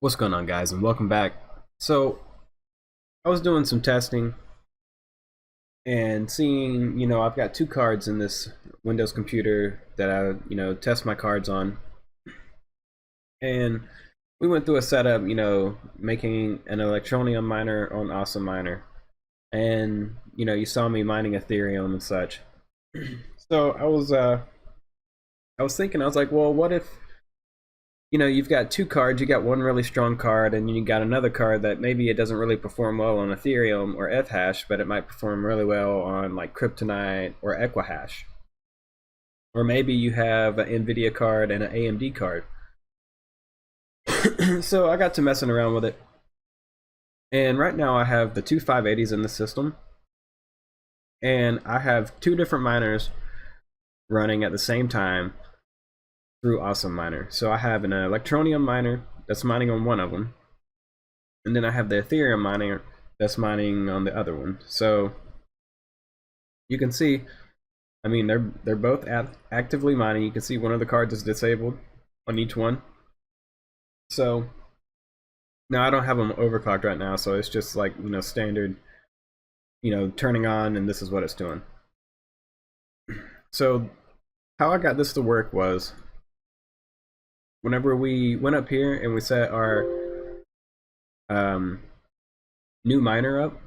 What's going on, guys, and welcome back. So I was doing some testing and seeing, I've got two cards in this Windows computer that I test my cards on. And we went through a setup, making an electroneum miner on Awesome Miner. And you saw me mining ethereum and such. So I was thinking, I was like, well, what if you've got two cards. You got one really strong card, and you got another card that maybe it doesn't really perform well on Ethereum or Ethash, but it might perform really well on like Kryptonite or Equihash. Or maybe you have an NVidia card and an AMD card. So I got to messing around with it. And right now I have the two 580s in the system. And I have two different miners running at the same time through Awesome Miner. So I have an electroneum miner that's mining on one of them, and then I have the ethereum miner that's mining on the other one. So you can see, I mean, they're both actively mining. You can see one of the cards is disabled on each one. So now I don't have them overclocked right now, so it's just like standard, turning on, and this is what it's doing. So how I got this to work was, whenever we went up here and we set our new miner up,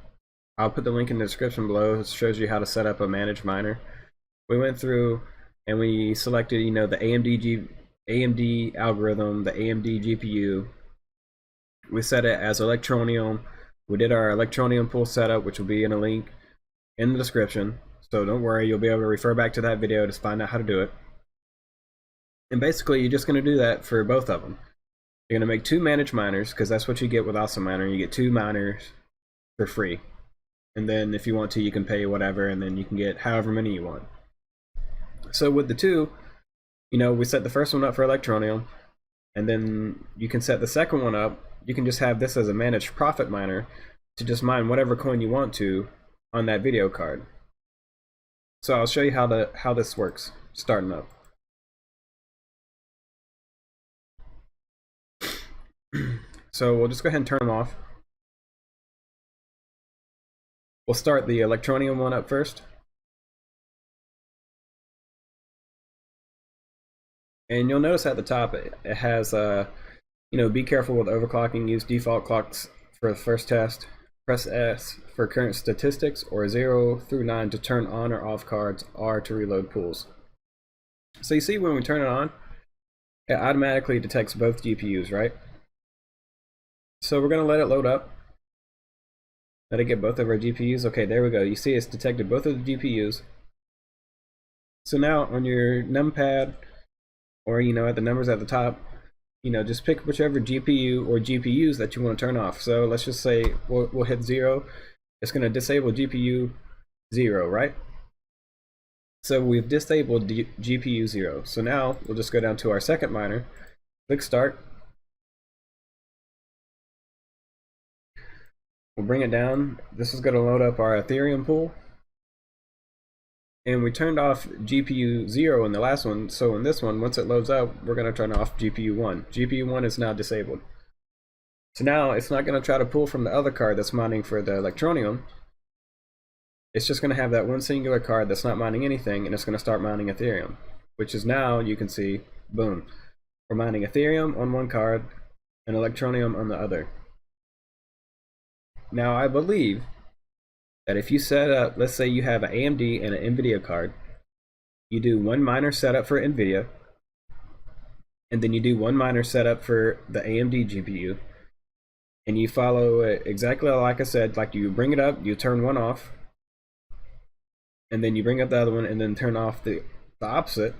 I'll put the link in the description below. It shows you how to set up a managed miner. We went through and we selected, the AMD algorithm, the AMD GPU. We set it as electroneum. We did our electroneum pool setup, which will be in a link in the description. So don't worry, you'll be able to refer back to that video to find out how to do it. And basically, you're just going to do that for both of them. You're going to make two managed miners, because that's what you get with Awesome Miner. You get two miners for free. And then if you want to, you can pay whatever, and then you can get however many you want. So with the two, we set the first one up for electroneum, and then you can set the second one up. You can just have this as a managed profit miner to just mine whatever coin you want to on that video card. So I'll show you how this works starting up. So we'll just go ahead and turn them off. We'll start the electroneum one up first. And you'll notice at the top it has, be careful with overclocking. Use default clocks for the first test. Press S for current statistics, or 0 through 9 to turn on or off cards, R to reload pools. So you see when we turn it on, it automatically detects both GPUs, right? So we're going to let it load up. Let it get both of our GPUs. Okay, there we go. You see it's detected both of the GPUs. So now on your numpad, or at the numbers at the top, just pick whichever GPU or GPUs that you want to turn off. So let's just say we'll hit 0. It's going to disable GPU 0, right? So we've disabled GPU 0. So now we'll just go down to our second miner, click start. We'll bring it down. This is going to load up our Ethereum pool. And we turned off GPU 0 in the last one, so in this one, once it loads up, we're going to turn off GPU 1. GPU 1 is now disabled. So now it's not going to try to pull from the other card that's mining for the electroneum. It's just going to have that one singular card that's not mining anything, and it's going to start mining Ethereum, which is now, you can see, boom. We're mining Ethereum on one card and electroneum on the other. Now I believe that if you set up, let's say you have an AMD and an NVIDIA card, you do one miner setup for NVIDIA, and then you do one miner setup for the AMD GPU, and you follow it exactly like I said, like you bring it up, you turn one off, and then you bring up the other one, and then turn off the opposite.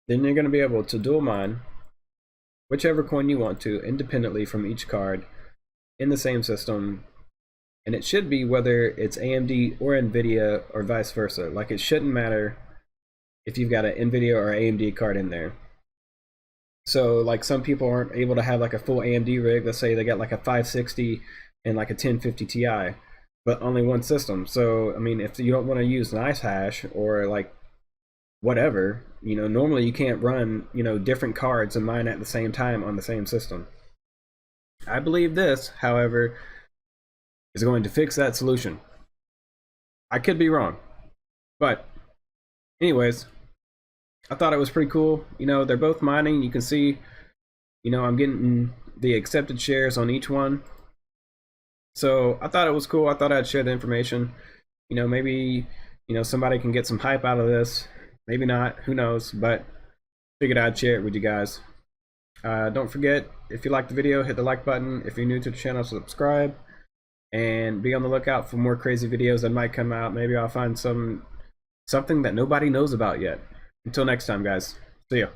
Then you're going to be able to dual mine whichever coin you want to independently from each card in the same system. And it should be whether it's AMD or NVIDIA or vice versa. Like, it shouldn't matter if you've got an NVIDIA or AMD card in there. So like, some people aren't able to have like a full AMD rig. Let's say they got like a 560 and like a 1050 Ti, but only one system. So I mean, if you don't want to use NiceHash or like whatever, normally you can't run different cards and mine at the same time on the same system. I believe this, however, is going to fix that solution. I could be wrong, but anyways, I thought it was pretty cool. You know, they're both mining. You can see, you know, I'm getting the accepted shares on each one. So I thought it was cool. I thought I'd share the information. You know, maybe, you know, somebody can get some hype out of this. Maybe not, who knows, but figured I'd share it with you guys. Don't forget, if you liked the video, hit the like button. If you're new to the channel, subscribe. And be on the lookout for more crazy videos that might come out. Maybe I'll find something that nobody knows about yet. Until next time, guys. See ya.